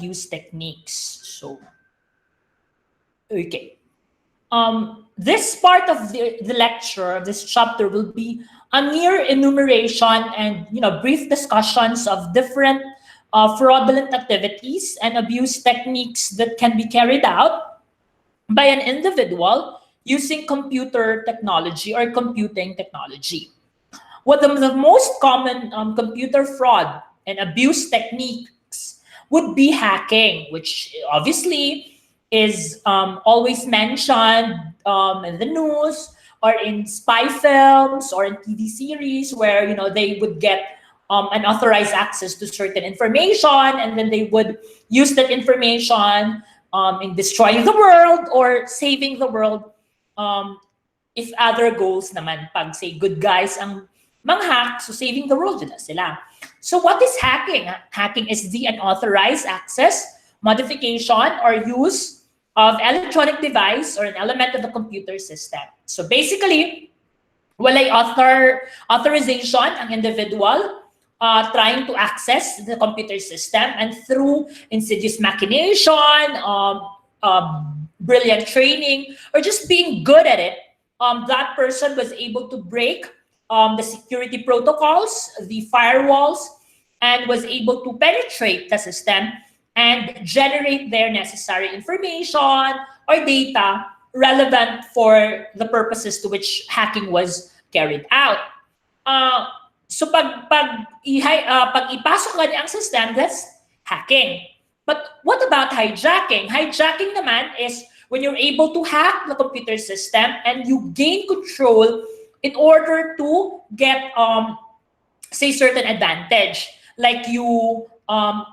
abuse techniques. So, okay. This part of the lecture, this chapter, will be a mere enumeration and brief discussions of different fraudulent activities and abuse techniques that can be carried out by an individual using computer technology or computing technology. One of the most common computer fraud and abuse techniques would be hacking, which obviously is always mentioned in the news or in spy films or in TV series where they would get unauthorized access to certain information, and then they would use that information in destroying the world or saving the world. If other goals naman, pag say good guys ang mang-hack, so saving the world, yun na sila. So what is hacking? Hacking is the unauthorized access, modification, or use of electronic device or an element of the computer system. So basically, walay authorization ang individual trying to access the computer system, and through insidious machination, brilliant training, or just being good at it, that person was able to break the security protocols, the firewalls, and was able to penetrate the system and generate their necessary information or data relevant for the purposes to which hacking was carried out. So pag ipasok ka niya ang system, that's hacking. But what about hijacking? Hijacking naman is when you're able to hack the computer system and you gain control in order to get, say, certain advantage. Like you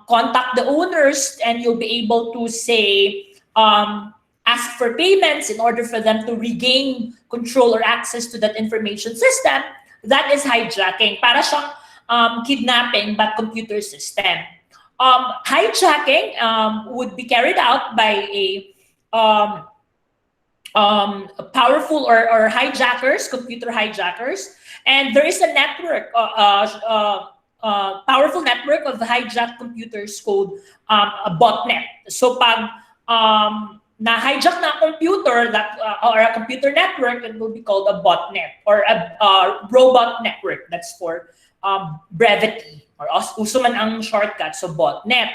contact the owners and you'll be able to, say, ask for payments in order for them to regain control or access to that information system. That is hijacking. Para siyang kidnapping but computer system. Hijacking would be carried out by a powerful or hijackers, computer hijackers, and there is a network, powerful network of hijacked computers called a botnet. So pag na-hijack na computer that or a computer network, it will be called a botnet or a robot network. That's for brevity, or uso man ang shortcut, so botnet.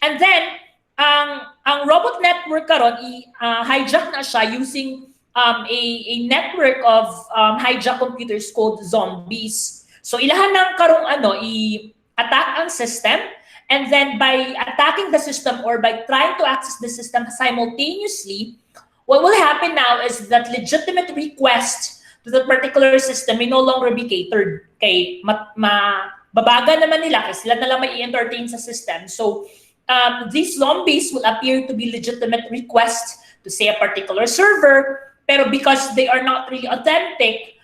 And then ang robot network karon hijack na siya using a network of hijacked computers called zombies. So ilahan ng karong i-attack ang system, and then by attacking the system or by trying to access the system simultaneously, what will happen now is that legitimate request to that particular system may no longer be catered. Kay babaga naman nila kasi sila na lang may i-entertain sa system. So these zombies will appear to be legitimate requests to, say, a particular server, pero because they are not really authentic,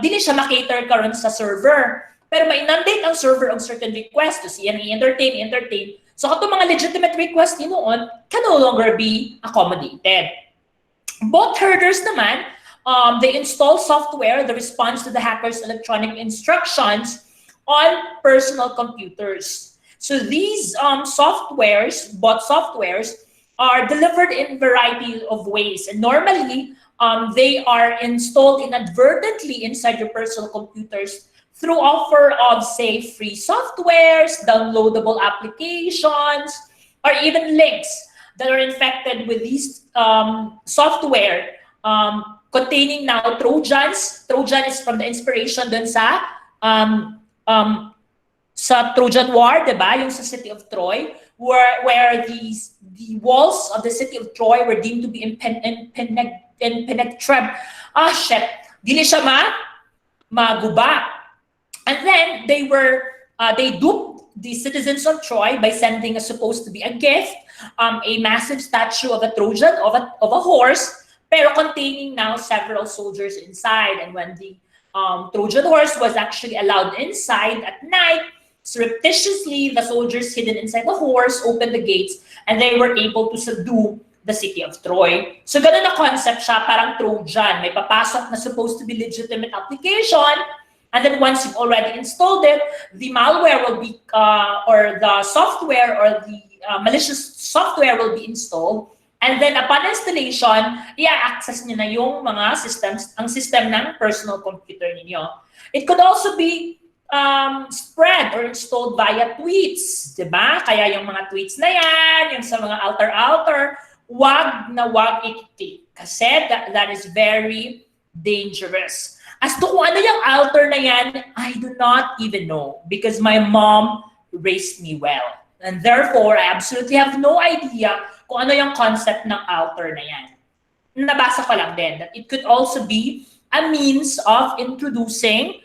dili siya makater karon sa server. Pero ma-inundate ang server of certain requests to siya i-entertain. So katong mga legitimate requests noon can no longer be accommodated. Both herders naman, they install software that responds to the hacker's electronic instructions on personal computers. So these softwares, bot softwares, are delivered in a variety of ways. And normally, they are installed inadvertently inside your personal computers through offer of, say, free softwares, downloadable applications, or even links that are infected with these software containing now Trojans. Trojan is from the inspiration dun sa Trojan War, diba? Yung sa city of Troy, where the walls of the city of Troy were deemed to be impenetrable. Dili siya maguba. And then they duped the citizens of Troy by sending a supposed to be a gift, a massive statue of a Trojan, of a horse, pero containing now several soldiers inside. And when the Trojan horse was actually allowed inside at night, surreptitiously, the soldiers hidden inside the horse opened the gates and they were able to subdue the city of Troy. So ganun na concept siya, parang Trojan. May papasok na supposed to be legitimate application, and then once you've already installed it, the malware will be, or the software or the malicious software will be installed. And then upon installation, i-access niyo na yung mga systems, ang system ng personal computer ninyo. It could also be spread or installed via tweets, diba? Kaya yung mga tweets na yan, yung sa mga alter-alter, wag na wag i-click. Kasi that is very dangerous. As to kung ano yung alter na yan, I do not even know because my mom raised me well. And therefore, I absolutely have no idea kung ano yung concept ng alter na yan. Nabasa ko lang din that it could also be a means of introducing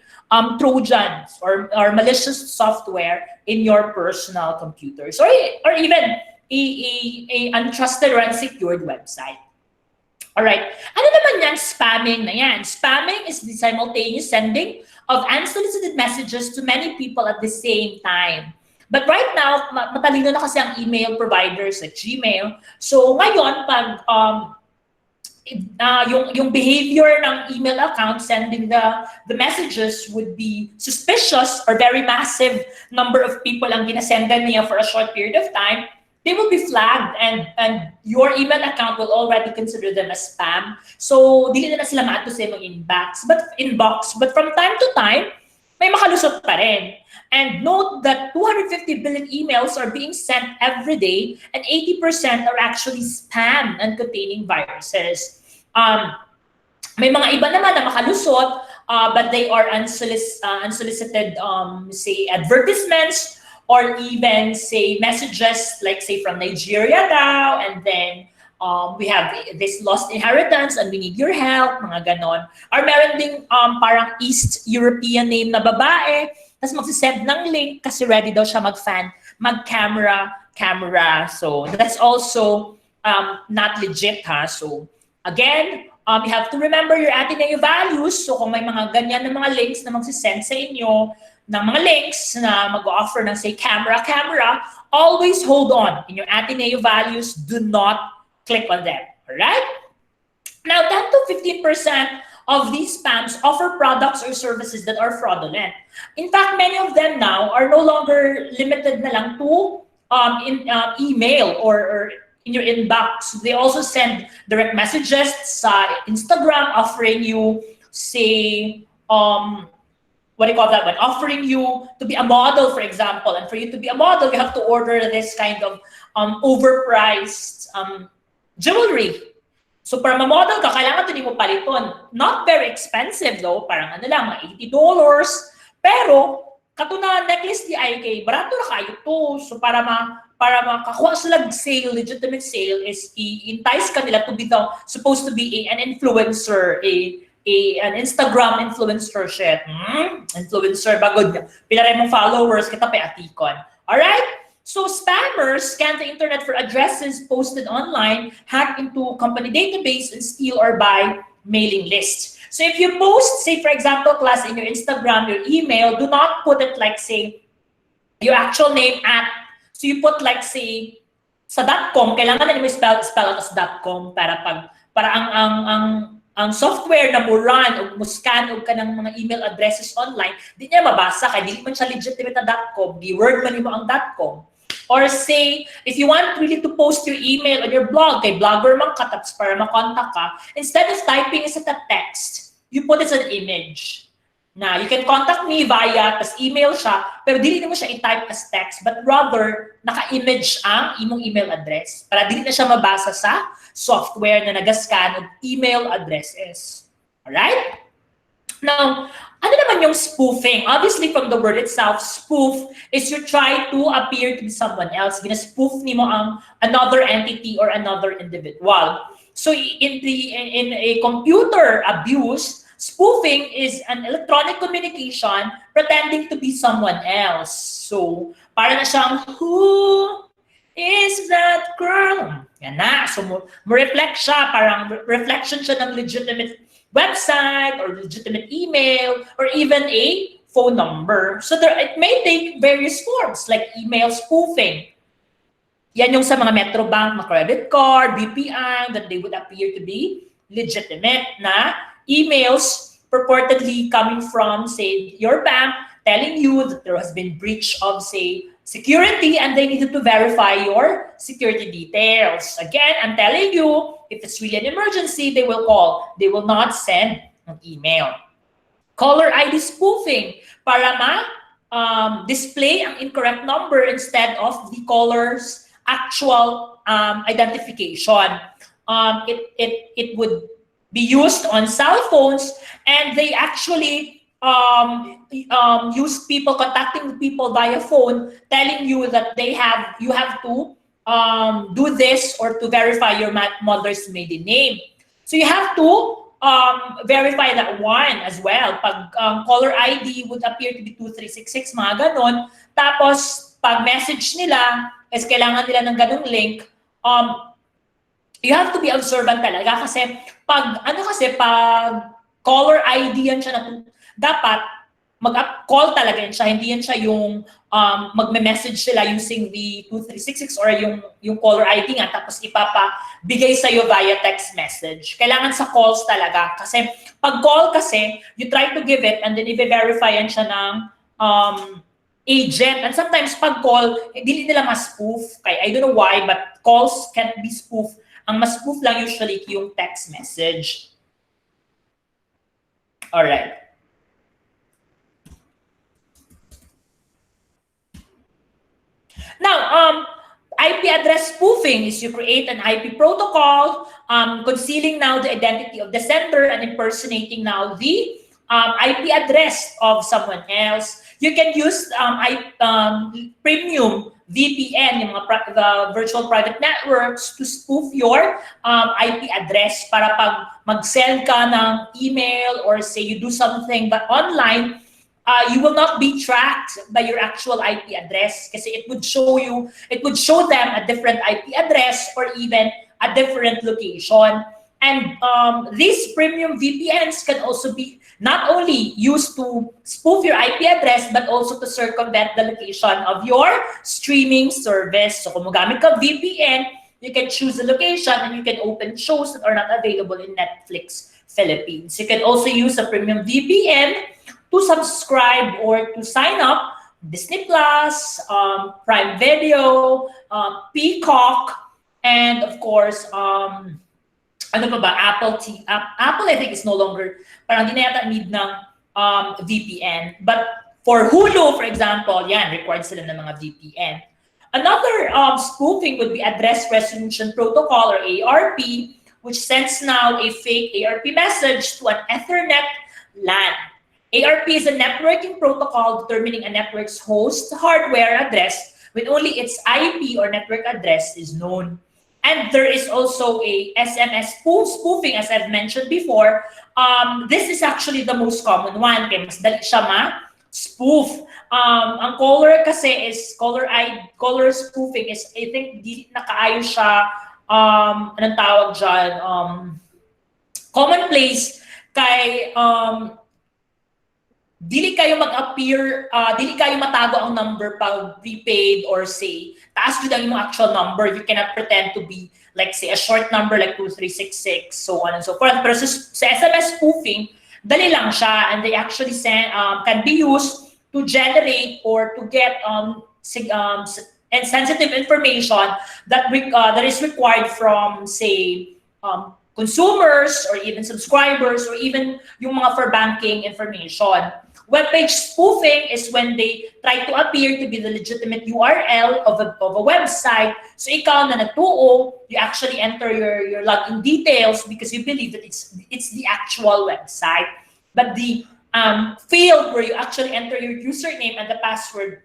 Trojans or malicious software in your personal computers or even a untrusted or unsecured website. Alright, ano naman yan? Spamming na yan. Spamming is the simultaneous sending of unsolicited messages to many people at the same time. But right now, matalino na kasi ang email providers like Gmail. So ngayon, pag yung behavior ng email account sending the messages would be suspicious or very massive number of people ang ginasendan niya for a short period of time, they will be flagged and your email account will already consider them as spam. So dili na sila maato sa imong inbox. But from time to time, may makalusot pa rin. And note that 250 billion emails are being sent every day and 80% are actually spam and containing viruses. May mga iba naman na makalusot, but they are unsolicited, say, advertisements or even, say, messages like, say, from Nigeria daw, and then we have this lost inheritance and we need your help, mga ganon. Or meron ding parang East European name na babae, tapos magsisend ng link kasi ready daw siya mag-camera. So that's also not legit, ha? So again, you have to remember your Ateneo values. So kung may mga ganyan na mga links na magsisend sa inyo, ng mga links na mag-offer ng, say, camera, always hold on in your Ateneo values. Do not click on them, all right? Now, 10 to 15% of these spams offer products or services that are fraudulent. In fact, many of them now are no longer limited na lang to email or in your inbox. They also send direct messages sa Instagram offering you, say, what do you call that one? Offering you to be a model, for example. And for you to be a model, you have to order this kind of overpriced jewelry. So para ma-model ka, kailangan ito di mo paliton. Not very expensive though, parang ano lang, mga $80. Pero, katuna necklace di ay kay, barato na kayo to. So para makakuha sila sale, legitimate sale, is i-entice ka nila to be supposed to be an influencer, an Instagram influencer shit. Influencer, bagod niya. Pinaray mong followers, kita pa atikon. Alright? So spammers scan the internet for addresses posted online, hack into company database, and steal or buy mailing lists. So if you post, say for example, class, in your Instagram, your email, do not put it like, say, your actual name at, so you put like, say, sa .com, kailangan na mo spell it as .com para ang software na mo run o mo scan o ka ng mga email addresses online, di niya mabasa kaya di man siya legitimate na .com, di word man mo ang .com. Or say, if you want really to post your email on your blog, kay blogger man ka, tapos para makontak ka, instead of typing it as a text, you put it as an image. Na you can contact me via, tapos email siya, pero dili mo siya i-type as text, but rather, naka-image ang imong email address para dili na siya mabasa sa software na nag-scan of email addresses. Alright? Now, ano naman yung spoofing? Obviously, from the word itself, spoof is you try to appear to be someone else. Gina-spoof nimo ang another entity or another individual. So, in a computer abuse, spoofing is an electronic communication pretending to be someone else. So, para na siyang, who is that girl? Yan na. So, mo-reflect siya, parang reflection siya ng legitimate website or legitimate email or even a phone number. So it may take various forms like email spoofing. Yan yung sa mga Metrobank, mga credit card, BPI, that they would appear to be legitimate na emails purportedly coming from, say, your bank telling you that there has been breach of, say, security, and they needed to verify your security details. Again, I'm telling you, if it's really an emergency, they will call. They will not send an email. Caller ID spoofing, para display ang incorrect number instead of the caller's actual identification. It would be used on cell phones, and they actually use people contacting people via phone, telling you that you have to do this or to verify your mother's maiden name. So you have to verify that one as well. Pag caller ID would appear to be 2366, mga ganon. Tapos, pag message nila, is kailangan nila ng ganong link, you have to be observant talaga kasi pag caller ID yan siya na dapat mag-call talaga yan siya, hindi yan siya yung magme-message sila using the 2366 or yung caller ID nga tapos ipapabigay sa'yo via text message. Kailangan sa calls talaga kasi pag call kasi, you try to give it and then i-verify yan siya ng agent. And sometimes pag call, dili nila ma-spoof. I don't know why, but calls can't be spoofed. Ang mas-spoof lang usually yung text message. Alright. Now, IP address spoofing is you create an IP protocol, concealing now the identity of the sender and impersonating now the IP address of someone else. You can use premium VPN, yung mga the virtual private networks, to spoof your IP address para pag mag-send ka ng email or say you do something but online, you will not be tracked by your actual IP address kasi it would show them a different IP address or even a different location. And these premium VPNs can also be not only used to spoof your IP address, but also to circumvent the location of your streaming service. So kung magamit ka VPN, you can choose the location and you can open shows that are not available in Netflix Philippines. You can also use a premium VPN to subscribe or to sign up Disney Plus, Prime Video, Peacock, and of course, ano pa ba? Apple, I think, is no longer, parang di na yata need ng VPN. But for Hulu, for example, yan, required sila ng mga VPN. Another spoofing would be Address Resolution Protocol or ARP, which sends now a fake ARP message to an Ethernet LAN. ARP is a networking protocol determining a network's host hardware address when only its IP or network address is known. And there is also a SMS spoofing, as I've mentioned before. This is actually the most common one. Kaya mas dali siya ma-spoof. Ang caller kasi is, caller spoofing is, I think, di nakaayos siya, anong tawag dyan, commonplace kay, dili kayo mag-appear, dili kayo matago ang number pag prepaid or say, taas yun ang actual number. You cannot pretend to be, like say, a short number like 2366, so on and so forth. Pero sa SMS spoofing, dali lang siya, and they actually can be used to generate or to get and sensitive information that is required from, say, consumers or even subscribers or even yung mga for banking information. Webpage spoofing is when they try to appear to be the legitimate URL of a website. So ikaw na natuo, you actually enter your login details because you believe that it's the actual website. But the field where you actually enter your username and the password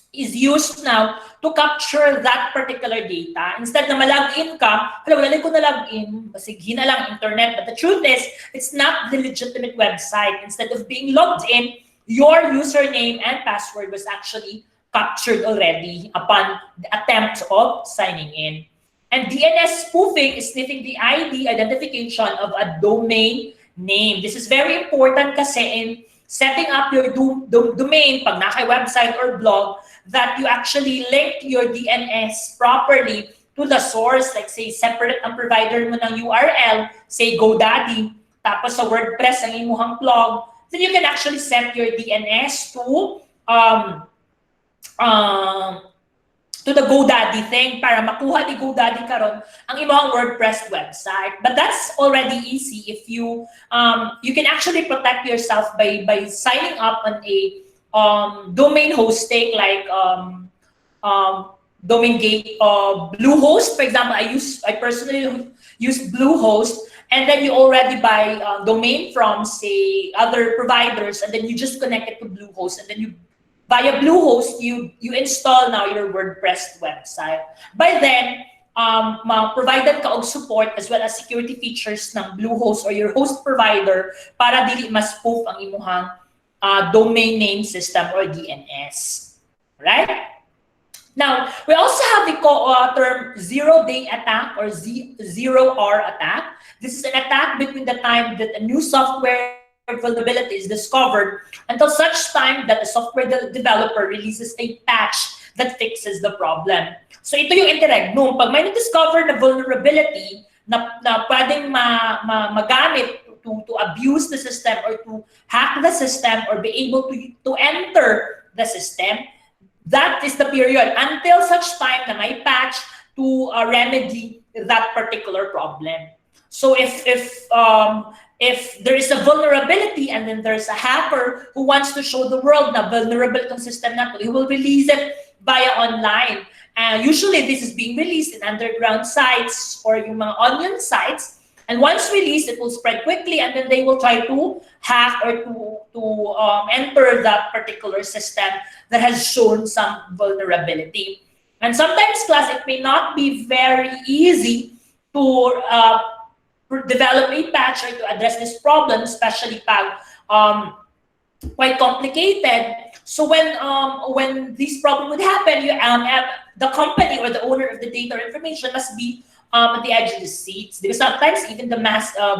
is used now to capture that particular data. Instead na malagin ka, wala ko na login, sige na lang internet. But the truth is, it's not the legitimate website. Instead of being logged in, your username and password was actually captured already upon the attempt of signing in. And DNS spoofing is sniffing the ID identification of a domain name. This is very important kasi in setting up your domain, pag naka-website or blog, that you actually link your DNS properly to the source. Like say, separate ang provider mo ng URL, say GoDaddy, tapos sa WordPress ang imuhang blog, then you can actually set your DNS to to the GoDaddy thing para makuha ni GoDaddy karon ang imong WordPress website. But that's already easy if you you can actually protect yourself by signing up on a domain hosting like domain gate Bluehost, for example. I personally use Bluehost, and then you already buy domain from say other providers, and then you just connect it to Bluehost, and then you via Bluehost, you install now your WordPress website. By then, provided ka og support as well as security features ng Bluehost or your host provider para dili ma-spoof ang imuhang domain name system or DNS. Right? Now, we also have the term zero-day attack or zero-hour attack. This is an attack between the time that a new software vulnerability is discovered until such time that the software developer releases a patch that fixes the problem. So ito yung interregnum. Pag may na-discover na vulnerability na pwedeng magamit to abuse the system or to hack the system or be able to enter the system, that is the period until such time na may patch to remedy that particular problem. So if there is a vulnerability and then there's a hacker who wants to show the world na vulnerable itong system na to, he will release it via online. Usually this is being released in underground sites or yung mga onion sites. And once released, it will spread quickly, and then they will try to hack or to enter that particular system that has shown some vulnerability. And sometimes, class, it may not be very easy to develop a patch or to address this problem, especially pag quite complicated. So when this problem would happen, the company or the owner of the data or information must be at the edge of the seats. Because sometimes even the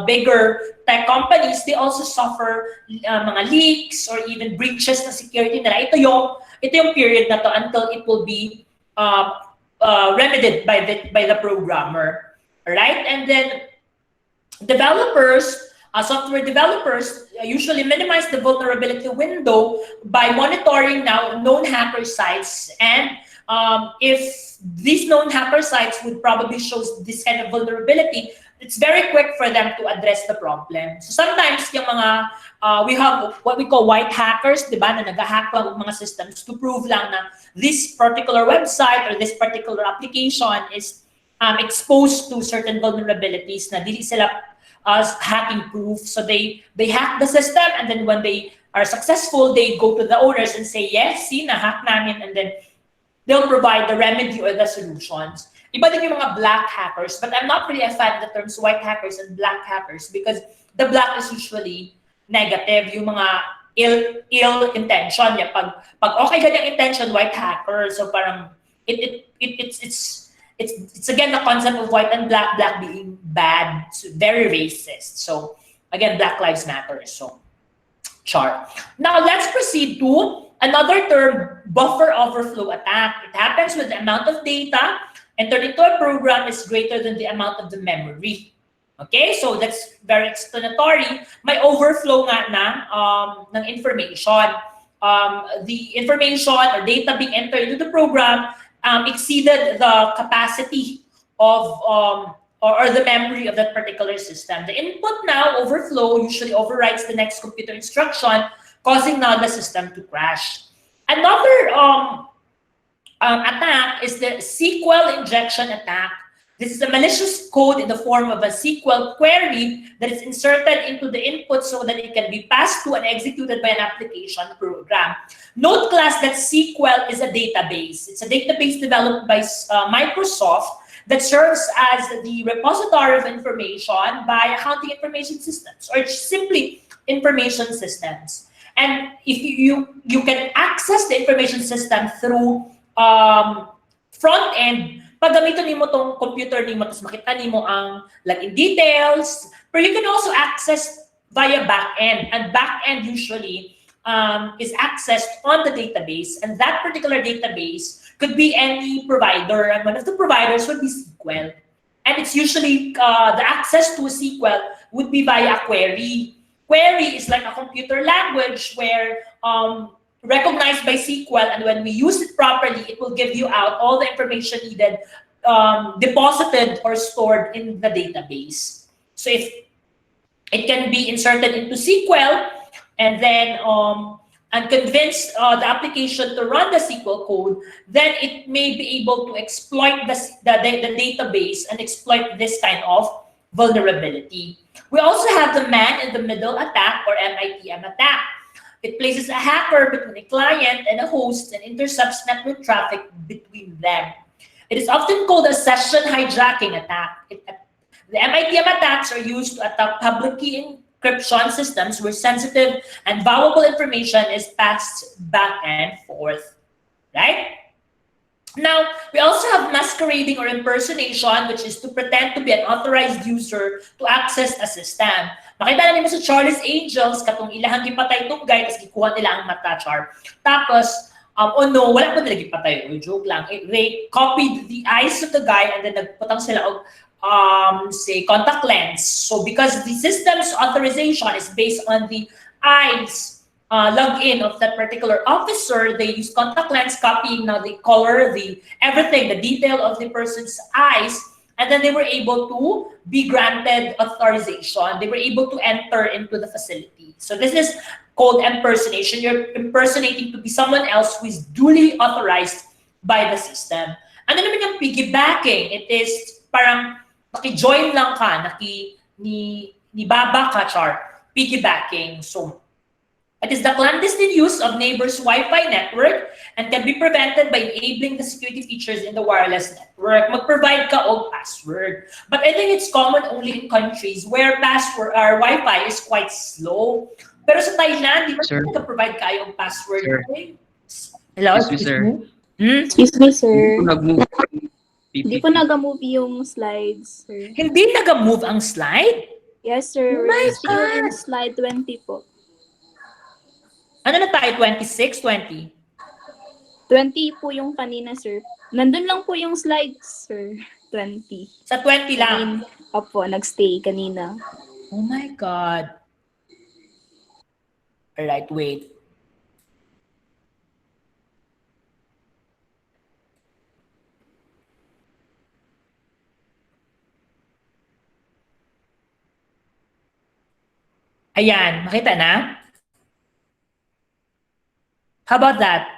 bigger tech companies, they also suffer mga leaks or even breaches ng security nila. Ito yung period na to until it will be remedied by the programmer. Right? And then developers, software developers usually minimize the vulnerability window by monitoring now known hacker sites. And if these known hacker sites would probably show this kind of vulnerability, it's very quick for them to address the problem. So sometimes yung mga, we have what we call white hackers, di ba, na nag-hack lang ng mga systems to prove lang na this particular website or this particular application is exposed to certain vulnerabilities na dili sila hacking proof. So they hack the system, and then when they are successful, they go to the owners and say, yes, see, na-hack namin, and then they'll provide the remedy or the solutions. Iba din yung mga black hackers, but I'm not really a fan of the terms white hackers and black hackers because the black is usually negative, yung mga ill intention. Yeah, pag okay ganyang intention, white hacker. So parang it's again the concept of white and black being bad, so very racist. So again, Black Lives Matter. So chart. Now let's proceed to another term, buffer overflow attack. It happens when the amount of data entered into a program is greater than the amount of the memory. Okay, so that's very explanatory. May overflow nga ng information. The information or data being entered into the program exceeded the capacity of or the memory of that particular system. The input now overflow usually overwrites the next computer instruction, causing now the system to crash. Another attack is the SQL injection attack. This is a malicious code in the form of a SQL query that is inserted into the input so that it can be passed to and executed by an application program. Note, class, that SQL is a database. It's a database developed by Microsoft that serves as the repository of information by accounting information systems or simply information systems. And if you can access the information system through front end, pag gamitin nimo tong computer nimo, tapos makita nimo ang login details, but you can also access via back end, and back end usually is accessed on the database, and that particular database could be any provider, and one of the providers would be SQL, and it's usually the access to a SQL would be via a query. Query is like a computer language where recognized by SQL, and when we use it properly, it will give you out all the information needed, deposited or stored in the database. So if it can be inserted into SQL, and then and convince the application to run the SQL code, then it may be able to exploit the database and exploit this kind of vulnerability. We also have the man-in-the-middle attack, or MITM attack. It places a hacker between a client and a host and intercepts network traffic between them. It is often called a session hijacking attack. The MITM attacks are used to attack public key encryption systems where sensitive and valuable information is passed back and forth, right? Now, we also have masquerading or impersonation, which is to pretend to be an authorized user to access a system. Makita na mo sa Charlie's Angels, katong ilahang gipatay itong guy, tapos gikuha nila ang mata, Char. Tapos, oh no, wala pa nila gipatay. Joke lang. They copied the eyes of the guy and then nagputang sila say contact lens. So because the system's authorization is based on the eyes login of that particular officer, they use contact lens copying now the color, the everything, the detail of the person's eyes, and then they were able to be granted authorization. They were able to enter into the facility. So this is called impersonation. You're impersonating to be someone else who is duly authorized by the system. Ano naman yung piggybacking? It is parang naki-join lang ka, ni baba ka, Char. Piggybacking. So it is the clandestine use of neighbor's Wi-Fi network and can be prevented by enabling the security features in the wireless network. Mag-provide ka og password. But I think it's common only in countries where Wi-Fi is quite slow. Pero sa Thailand, di ba ka-provide ka yung password? Hello? Excuse me, sir. Excuse me, sir. Hindi po nag-move yung slides, sir. Hindi nag-move ang slide? Yes, sir. Oh my We're still God. in slide 20 po. Ano na tayo? 26, 20? 20 po yung kanina, sir. Nandun lang po yung slides, sir. 20. Sa 20 lang? Opo, nag-stay kanina. Oh my God. Alright, wait. Ayan, makita na? How about that?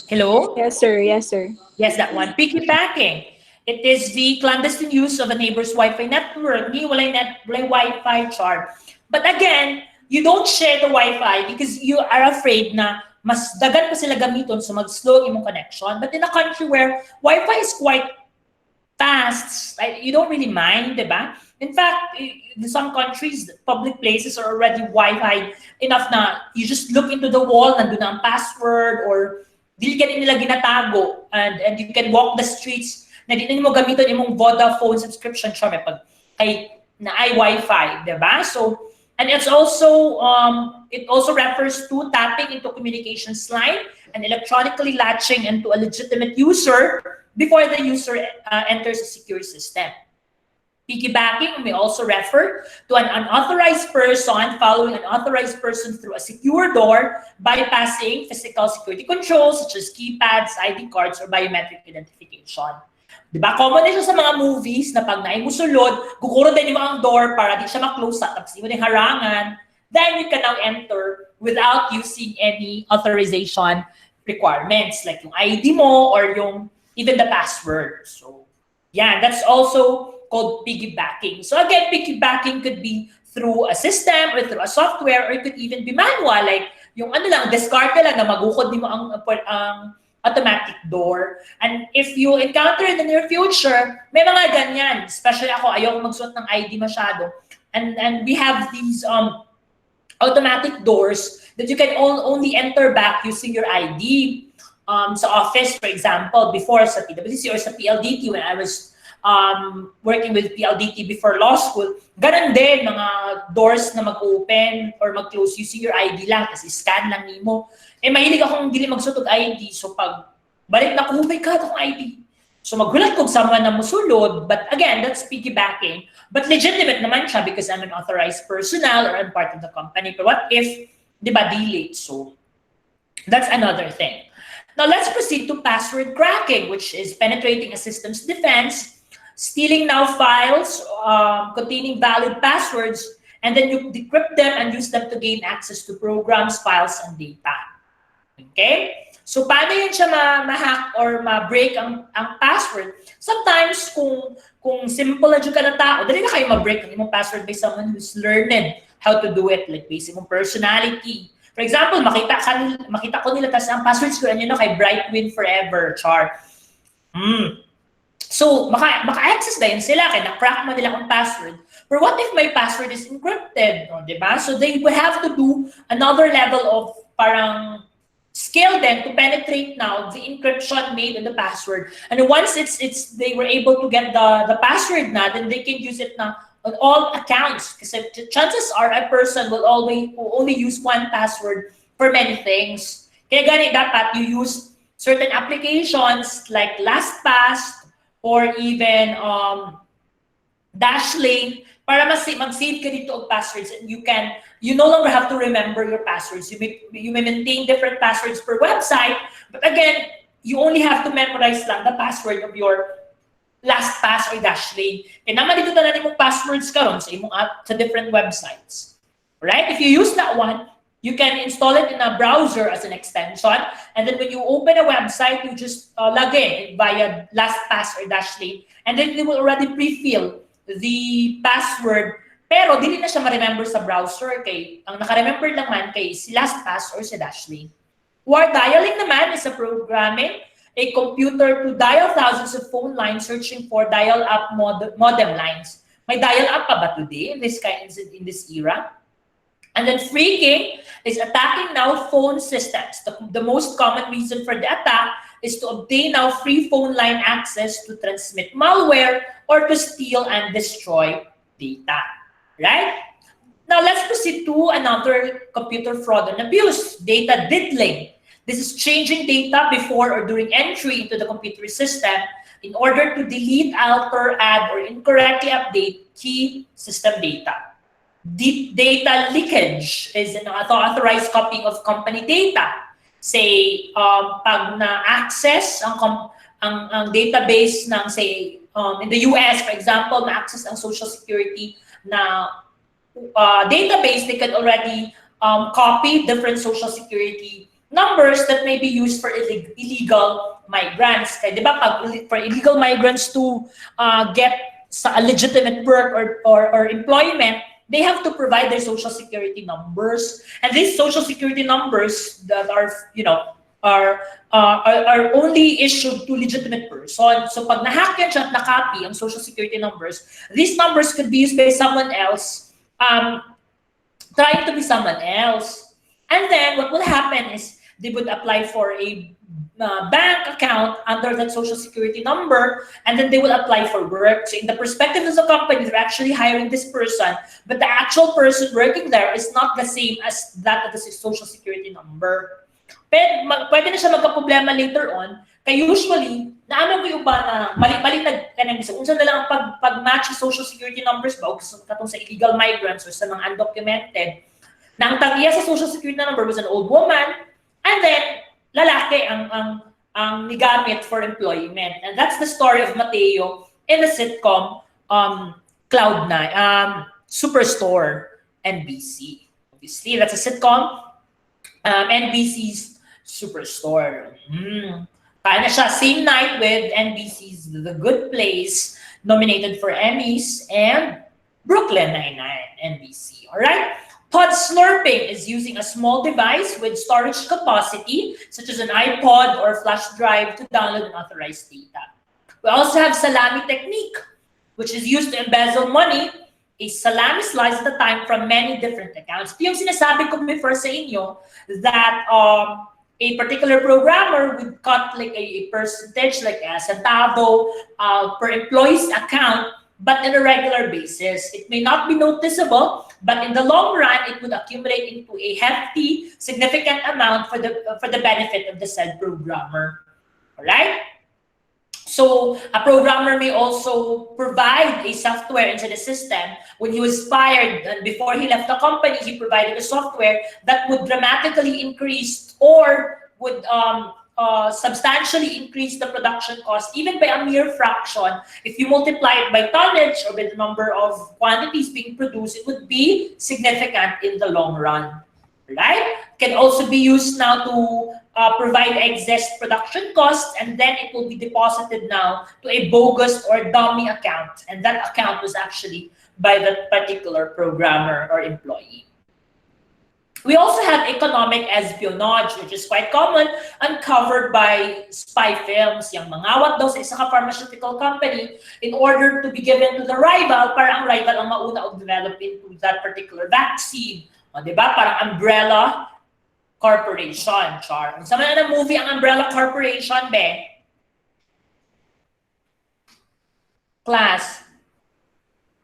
Hello? Yes, sir. Yes, sir. Yes, that one. Piggybacking. It is the clandestine use of a neighbor's Wi-Fi network. Walay Wi-Fi, Char. But again, you don't share the Wi-Fi because you are afraid na mas dagan pa sila gamiton so mag-slow imong connection. But in a country where Wi-Fi is quite fast, you don't really mind, diba? In fact, in some countries, public places are already Wi-Fi enough na you just look into the wall, nandun na ang password, or di ka nila ginatago, and you can walk the streets na di mo gamitin yung Vodafone subscription siya may pag na Wi-Fi, diba? So, and it's also it also refers to tapping into communications line and electronically latching into a legitimate user before the user enters a secure system. Piggybacking may also refer to an unauthorized person following an authorized person through a secure door, bypassing physical security controls such as keypads, ID cards, or biometric identification. Diba? Common na siya sa mga movies na pag naimusulod, kukuro din mo ang door para di siya ma-close up, tapos mo yung harangan, then you can now enter without using any authorization requirements like yung ID mo or yung even the password. So, yeah, that's also called piggybacking. So again, piggybacking could be through a system or through a software, or it could even be manual, like yung ano lang, discard ka lang na magukod mo ang automatic door. And if you encounter in the near future, may mga ganyan. Especially ako, ayoko magsuot ng ID masyado. And we have these automatic doors that you can only enter back using your ID. Sa office, for example, before sa PwC or sa PLDT, when I was working with PLDT before law school, ganun din, mga doors na mag-open or mag-close using your ID lang, kasi scan lang nimo. Mahilig akong dili magsutog ID, so pag balik na ko, oh my God, akong ID. So maghulat kong someone na musulod, but again, that's piggybacking. But legitimate naman siya because I'm an authorized personnel or I'm part of the company. But what if di ba, delete. So that's another thing. Now let's proceed to password cracking, which is penetrating a system's defense, stealing now files containing valid passwords, and then you decrypt them and use them to gain access to programs, files, and data. Okay? So paano yun siya ma-hack or ma-break ang password? Sometimes kung simple na ka na tao, dali na kayo ma-break ang imong password by someone who's learned how to do it, like basic mong personality. For example, makita ko nila tas ang passwords ko ano kay Brightwin Forever, char. So maka-access na yun sila kaya na-crack mo nila ang password. But what if my password is encrypted, no, diba? So they will have to do another level of parang skill then to penetrate now the encryption made in the password. And once they were able to get the password na, then they can use it na on all accounts. Kasi chances are a person will only use one password for many things. Kaya ganit dapat you use certain applications like LastPass or even Dashlane para mag-save ka dito of passwords, and you no longer have to remember your passwords. You may maintain different passwords per website, but again, you only have to memorize lang the password of your LastPass or Dashlane. Kaya naman dito na mong passwords karon sa imong sa different websites. Right? If you use that one, you can install it in a browser as an extension, and then when you open a website, you just log in via LastPass or Dashlane, and then it will already pre-fill the password, pero dili na siya ma-remember sa browser kay ang naka-remember naman kay si LastPass or si Dashlane. War dialing naman is a programming a computer to dial thousands of phone lines searching for dial-up modem lines. May dial-up pa ba today in this era? And then phreaking is attacking now phone systems. The most common reason for the attack is to obtain now free phone line access to transmit malware or to steal and destroy data, right? Now let's proceed to another computer fraud and abuse, data diddling. This is changing data before or during entry into the computer system in order to delete, alter, add, or incorrectly update key system data. Data leakage is an unauthorized copying of company data. Say, pag na-access ang database ng, say, in the US, for example, na-access ang Social Security na database, they can already copy different Social Security numbers that may be used for illegal migrants. Kaya di ba, pag for illegal migrants to get a legitimate work or employment, they have to provide their Social Security numbers, and these Social Security numbers that are, are only issued to legitimate persons. So pag na-hack yan siya at na-copy ang Social Security numbers, these numbers could be used by someone else, trying to be someone else. And then what will happen is they would apply for a bank account under that Social Security number, and then they will apply for work. So in the perspective of the company, they're actually hiring this person, but the actual person working there is not the same as that of the Social Security number. Pwede na siya magka-problema later on, kaya usually, naamang ko yung ba na mali-mali nag-kanang unsa na lang ang pag-match sa Social Security numbers ba o katong sa illegal migrants or sa mga undocumented, na ang tag-iya sa Social Security number was an old woman, and then lalaki ang nigamit for employment. And that's the story of Mateo in the sitcom Cloud9, Superstore, NBC. Obviously, that's a sitcom, NBC's Superstore. Kaya na siya same night with NBC's The Good Place, nominated for Emmys, and Brooklyn Nine-Nine, NBC. All right? Pod slurping is using a small device with storage capacity, such as an iPod or flash drive, to download unauthorized data. We also have Salami Technique, which is used to embezzle money, a salami slice at a time from many different accounts. Ito yung sinasabi ko before sa inyo that a particular programmer would cut like a percentage, like a centavo per employee's account, but on a regular basis. It may not be noticeable, but in the long run, it would accumulate into a hefty, significant amount for the benefit of the said programmer. All right? So a programmer may also provide a software into the system. When he was fired and before he left the company, he provided a software that would dramatically increase or would substantially increase the production cost, even by a mere fraction. If you multiply it by tonnage or by the number of quantities being produced, it would be significant in the long run. Right? Can also be used now to provide excess production costs, and then it will be deposited now to a bogus or dummy account, and that account was actually by that particular programmer or employee. We also have economic espionage, which is quite common, uncovered by spy films. Yung mangawat daw sa isang pharmaceutical company in order to be given to the rival, para ang rival ang mauna og develop into that particular vaccine. O, diba? Parang Umbrella Corporation, char. Sa mga ng movie ang Umbrella Corporation, be? Class.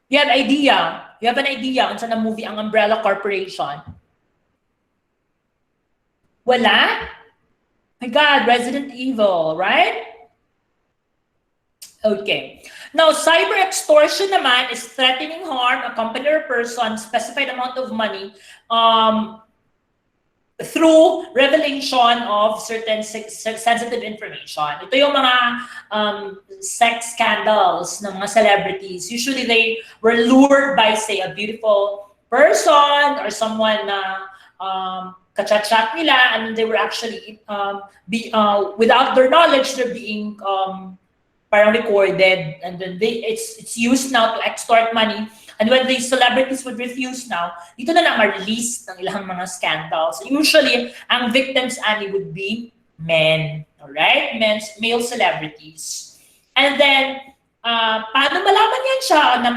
You have idea? You have an idea kung saan ang movie ang Umbrella Corporation? Wala? My God, Resident Evil, right? Okay. Now, cyber extortion naman is threatening harm a company or person specified amount of money through revelation of certain sensitive information. Ito yung mga sex scandals ng mga celebrities. Usually, they were lured by, say, a beautiful person or someone na kachat-chat nila, and they were actually, without their knowledge, they're being parang recorded, and then it's used now to extort money. And when the celebrities would refuse now, dito na lang ma-release ng ilang mga scandals. Usually, ang victims ani would be men, alright? Male celebrities. And then, paano malaman yan siya na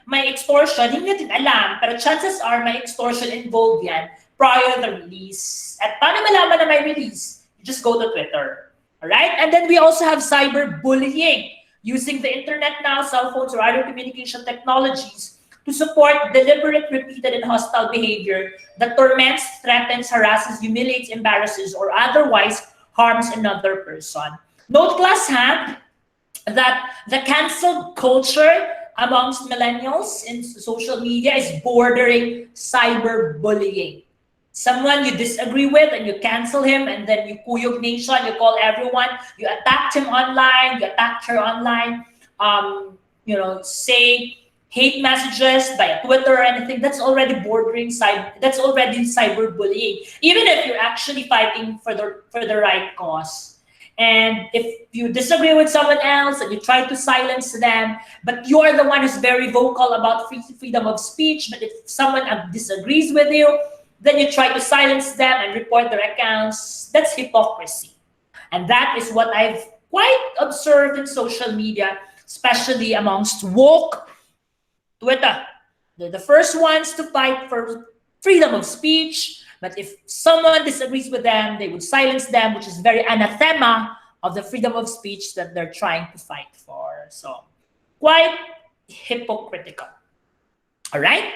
may extortion? Hindi natin alam, pero chances are may extortion involved yan prior to the release. At paano malaman na may release? You just go to Twitter. All right? And then we also have cyberbullying, using the internet now, cell phones, or other communication technologies to support deliberate, repeated, and hostile behavior that torments, threatens, harasses, humiliates, embarrasses, or otherwise harms another person. Note, class, that the cancel culture amongst millennials in social media is bordering cyberbullying. Someone you disagree with and you cancel him, and then you kuyog nation, you call everyone, you attacked him online, you attacked her online, say hate messages by Twitter or anything, that's already bordering cyberbullying, even if you're actually fighting for the right cause. And if you disagree with someone else and you try to silence them, but you're the one who's very vocal about freedom of speech, but if someone disagrees with you, then you try to silence them and report their accounts, that's hypocrisy. And that is what I've quite observed in social media, especially amongst woke Twitter. They're the first ones to fight for freedom of speech, but if someone disagrees with them, they would silence them, which is very anathema of the freedom of speech that they're trying to fight for. So, quite hypocritical. All right?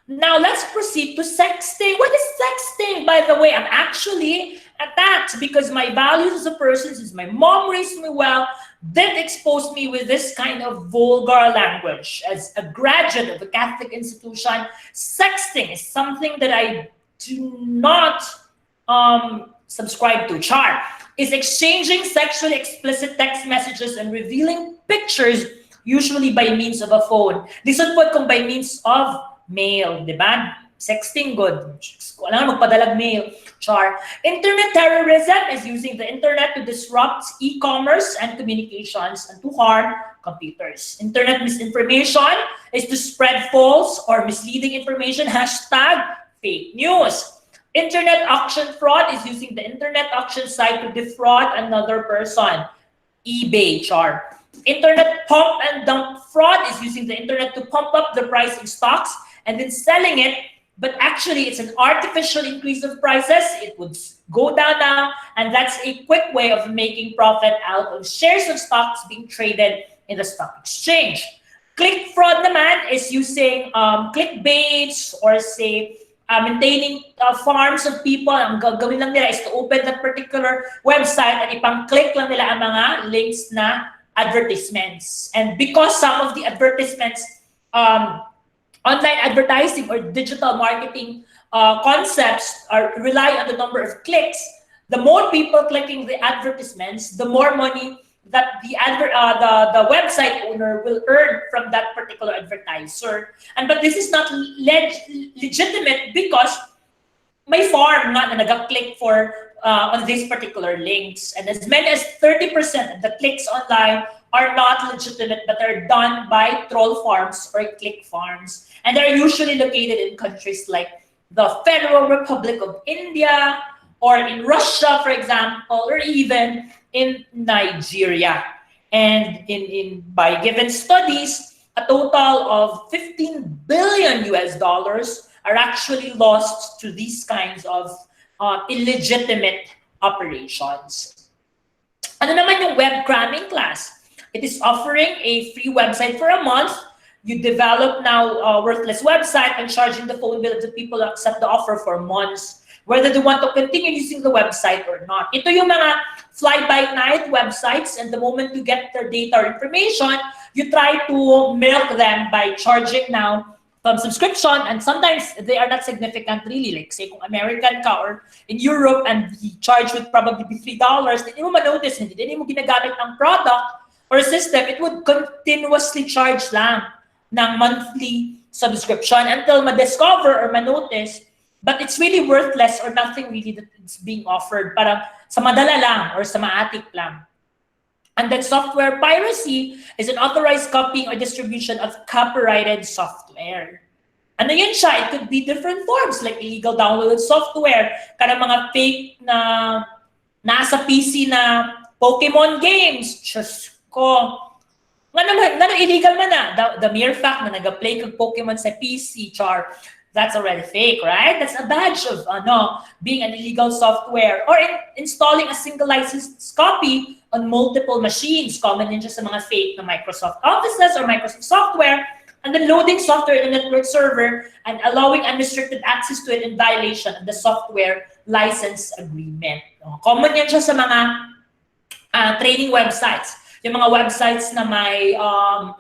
Now, let's proceed to sexting. What is sexting? By the way, I'm actually attacked because my values as a person, since my mom raised me well, didn't expose me with this kind of vulgar language. As a graduate of a Catholic institution, sexting is something that I do not subscribe to. Char is exchanging sexually explicit text messages and revealing pictures, usually by means of a phone. This would put kung by means of mail, di ba? Sexting, good. Wala nga magpadalag mail. Char. Internet terrorism is using the internet to disrupt e-commerce and communications and to harm computers. Internet misinformation is to spread false or misleading information, #fake news. Internet auction fraud is using the internet auction site to defraud another person. eBay, char. Internet pump and dump fraud is using the internet to pump up the price of stocks and then selling it, but actually it's an artificial increase of prices. It would go down now, and that's a quick way of making profit out of shares of stocks being traded in the stock exchange. Click fraud naman is using clickbaits or say maintaining farms of people. Ang gagawin lang nila is to open that particular website at ipang-click lang nila ang mga links na advertisements. And because some of the advertisements, online advertising or digital marketing concepts rely on the number of clicks, the more people clicking the advertisements, the more money that the website owner will earn from that particular advertiser. But this is not legitimate because may farm nga na nag-click on these particular links. And as many as 30% of the clicks online are not legitimate, but are done by troll farms or click farms. And they're usually located in countries like the Federal Republic of India, or in Russia, for example, or even in Nigeria. And by given studies, a total of $15 billion are actually lost to these kinds of illegitimate operations. Ano naman yung web cramming class? It is offering a free website for a month. You develop now a worthless website and charging the phone bill of the people who accept the offer for months, whether they want to continue using the website or not. Ito yung mga fly-by-night websites, and the moment you get their data or information, you try to milk them by charging now from subscription, and sometimes they are not significant really. Like say kung American ka or in Europe and the charge would probably be $3, hindi mo ma-notice, hindi mo ginagamit ng product or system, it would continuously charge lang ng monthly subscription until ma-discover or ma-notice, but it's really worthless or nothing really that it's being offered. Parang sa madala lang or sa maatik lang. And then software piracy is an authorized copying or distribution of copyrighted software. Ano yun siya? It could be different forms like illegal downloaded software, kanang mga fake na nasa PC na Pokemon games. Diyos ko. Nga illegal man na. The mere fact na nag-play kag Pokemon sa PC, char, that's already fake, right? That's a badge of being an illegal software. Or installing a single licensed copy on multiple machines, common din siya sa mga fake na Microsoft Offices or Microsoft software, and then loading software in a network server and allowing unrestricted access to it in violation of the software license agreement. Common yan siya sa mga training websites. Yung mga websites na may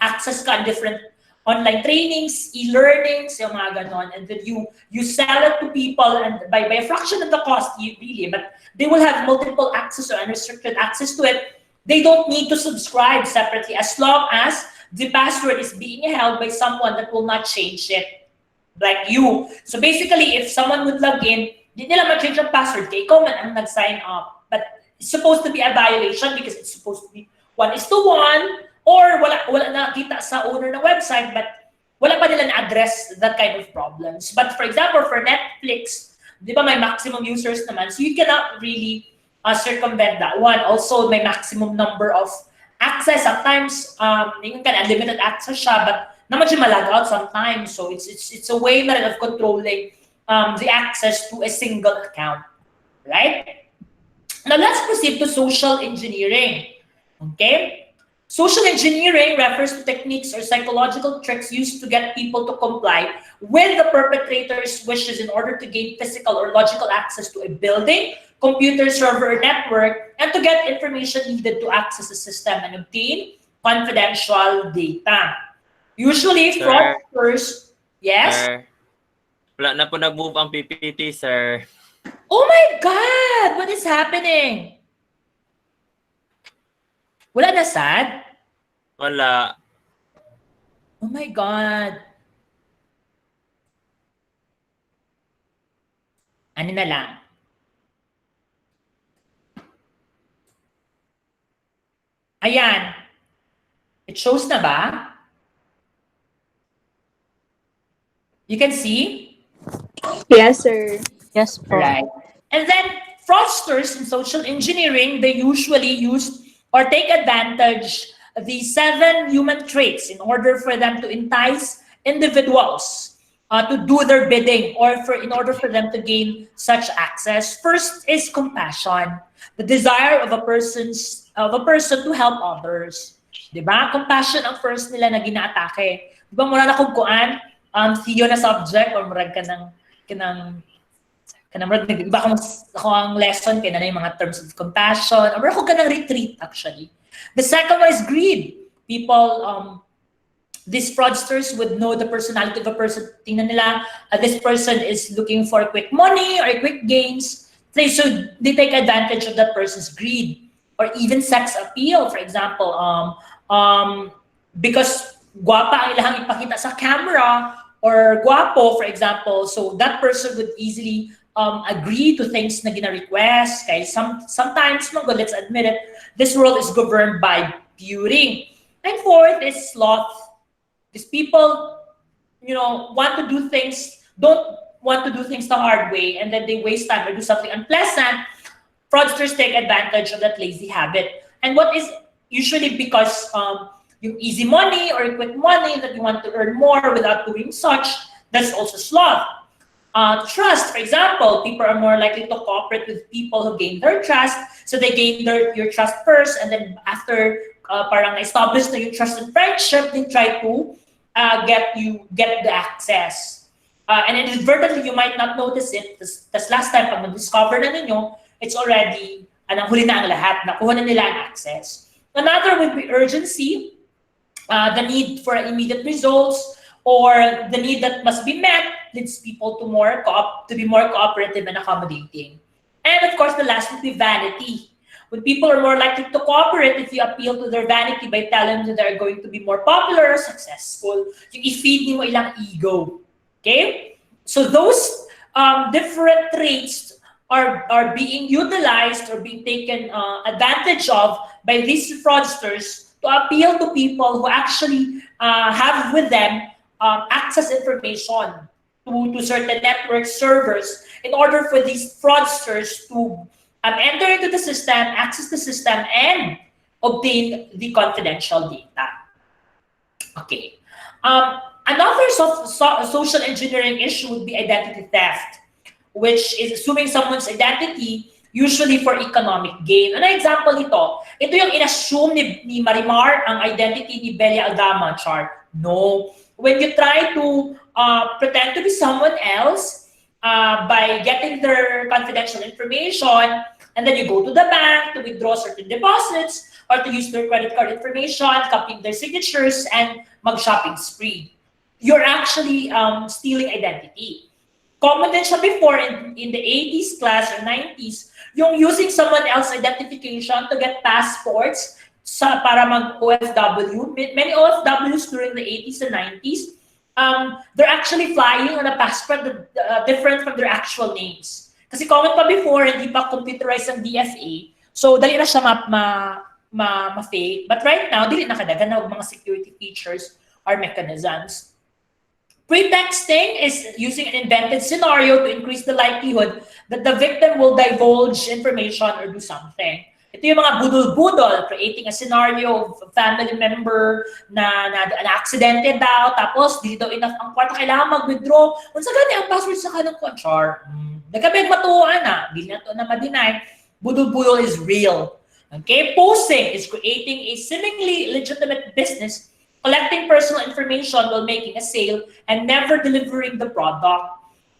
access ka on different online trainings, e-learnings, yung mga ganon, and then you sell it to people and by a fraction of the cost, really, but they will have multiple access or unrestricted access to it. They don't need to subscribe separately as long as the password is being held by someone that will not change it, like you. So basically, if someone would log in, hindi nila ma-change ang password, kaya ikaw man ang nag-sign up. But it's supposed to be a violation because it's supposed to be 1:1, or wala nakita sa owner ng website, but wala pa nila na-address that kind of problems. But for example, for Netflix, di ba may maximum users naman, so you cannot really circumvent that one. Also, may maximum number of access. Sometimes, yung kan unlimited access siya, but naman siya malag out sometimes. So it's a way na rin of controlling the access to a single account, right? Now let's proceed to social engineering. Okay? Social engineering refers to techniques or psychological tricks used to get people to comply with the perpetrator's wishes in order to gain physical or logical access to a building, computer, server, or network, and to get information needed to access the system and obtain confidential data. Usually, fraudsters, yes? Sir, wala na po nag-move ang PPT, sir. Oh my God! What is happening? Wala na, Sad? Wala. Oh my God. Ano na lang? Ayan. It shows na ba? You can see? Yes, sir. Yes po. Right. And then fraudsters in social engineering, they usually use or take advantage of the 7 human traits in order for them to entice individuals to do their bidding or in order for them to gain such access. First is compassion, the desire of a person to help others. Diba? Compassion ang first nila na gina-atake. Diba mura na kugkuan, theo na subject or murag ka ng iba ako ang lesson kaya na yung mga terms of compassion or ako ka ng retreat actually. The second one is greed. People, these fraudsters would know the personality of a person. Tingnan nila, this person is looking for quick money or quick gains. So they take advantage of that person's greed. Or even sex appeal, for example. Because guwapa ang ilahang ipakita sa camera, or guwapo, for example, so that person would easily agree to things na gina-request. Okay? Sometimes, let's admit it, this world is governed by beauty. And fourth is sloth. These people, want to do things, don't want to do things the hard way, and then they waste time or do something unpleasant. Fraudsters take advantage of that lazy habit. And what is usually because yung easy money or quick money that you want to earn more without doing such, that's also sloth. Trust, for example, people are more likely to cooperate with people who gain their trust. So they gain your trust first, and then after parang establish na yung trust and friendship, they try to get the access. And inadvertently, you might not notice it. Tas last time, pag na-discover na ninyo, it's already, huli na ang lahat, nakuha na nila ang access. Another would be urgency, the need for immediate results, or the need that must be met leads people to be more cooperative and accommodating. And of course, the last would be vanity. When people are more likely to cooperate if you appeal to their vanity by telling them that they're going to be more popular or successful, yung i-feed mo ilang ego. Okay? So those different traits are being utilized or being taken advantage of by these fraudsters to appeal to people who actually have with them access information to certain network servers in order for these fraudsters to enter into the system, access the system, and obtain the confidential data. Okay. Another social engineering issue would be identity theft, which is assuming someone's identity usually for economic gain. Ano example nito? Ito yung inassume ni Marimar ang identity ni Belia Aldama, char. No. When you try to pretend to be someone else by getting their confidential information, and then you go to the bank to withdraw certain deposits or to use their credit card information, copying their signatures, and mag-shopping spree. You're actually stealing identity. Common din siya before in the 80s class or 90s, yung using someone else's identification to get passports para mag-OFW. Many OFWs during the 80s and 90s, they're actually flying on a passport different from their actual names. Kasi common pa before, hindi pa computerized ang DFA, so dali na siya ma-fake. But right now, dili na kadagan na mga security features or mechanisms. Pretexting is using an invented scenario to increase the likelihood that the victim will divulge information or do something. Ito yung mga budol-budol, creating a scenario of a family member na aksidente daw, tapos dito enough ang kwarta, kailangan mag-withdraw. Kung sa gani ang password sa kanang konchar, nagkabig matuan na, hindi na ito na ma-deny. Budol-budol is real. Okay? Posing is creating a seemingly legitimate business, collecting personal information while making a sale and never delivering the product.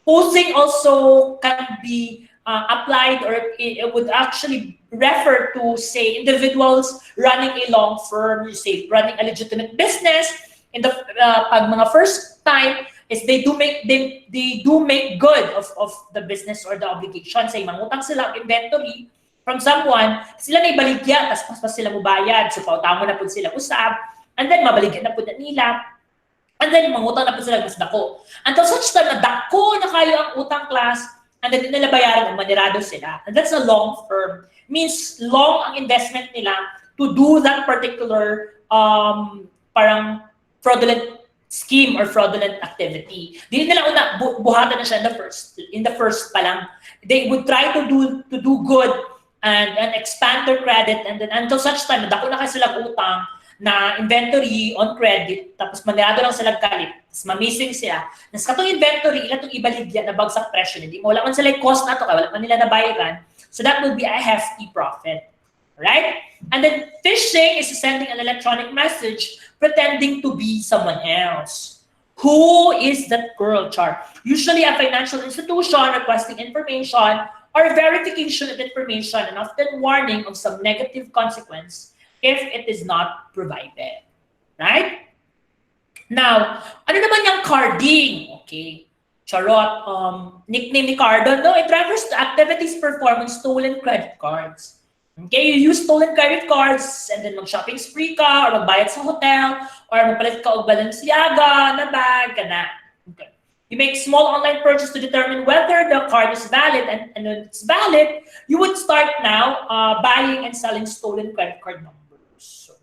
Posing also can be applied, or it would actually refer to, say, individuals running a long firm, you say, running a legitimate business. In the pag mga first time is they do make good of the business or the obligation. Say, mangutang sila inventory from someone, sila na ibaligya, tapos pas sila mubayad, so pautamo na po sila usab, and then mabaligyan na po na nila, and then mangutang na po sila mas dako. Until such time na dako na kayo ang utang class, and then nila bayaran ang manirado sila. And that's a long firm. Means long ang investment nila to do that particular parang fraudulent scheme or fraudulent activity. Di nila una buhatan na siya in the first pa lang. They would try to do good and expand their credit, and then until such time, dako na kasi sila utang na inventory on credit, tapos manirado lang sila kalit, tapos mamising sila. Nas katong inventory, ilan itong ibaligya na bagsak presyo, hindi mo wala man sila yung cost na to, kaya wala man nila nabayaran. So that would be a hefty profit. Right? And then phishing is sending an electronic message pretending to be someone else. Who is that girl, char? Usually a financial institution requesting information or verification of information and often warning of some negative consequence if it is not provided. Right? Now, ano naman yung carding? Okay. Charot, nickname ni Cardo, no? It refers to activities performed on stolen credit cards. Okay, you use stolen credit cards and then mag-shopping spree ka or magbayad sa hotel or magpalit ka og Balenciaga na bag ka na. Okay. You make small online purchase to determine whether the card is valid, and when it's valid, you would start now buying and selling stolen credit card numbers. So,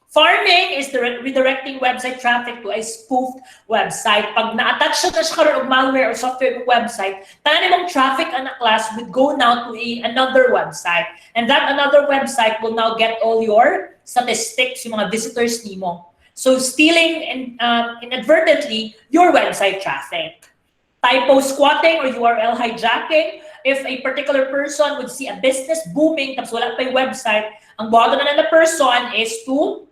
farming is the redirecting website traffic to a spoofed website. Pag na-attach siya karon og malware or software ng website, tanan mong traffic ang class would go now to another website. And that another website will now get all your statistics, yung mga visitors nimo. So stealing inadvertently your website traffic. Typo squatting or URL hijacking. If a particular person would see a business booming tapos wala pa yung website, ang buhaton na ng person is to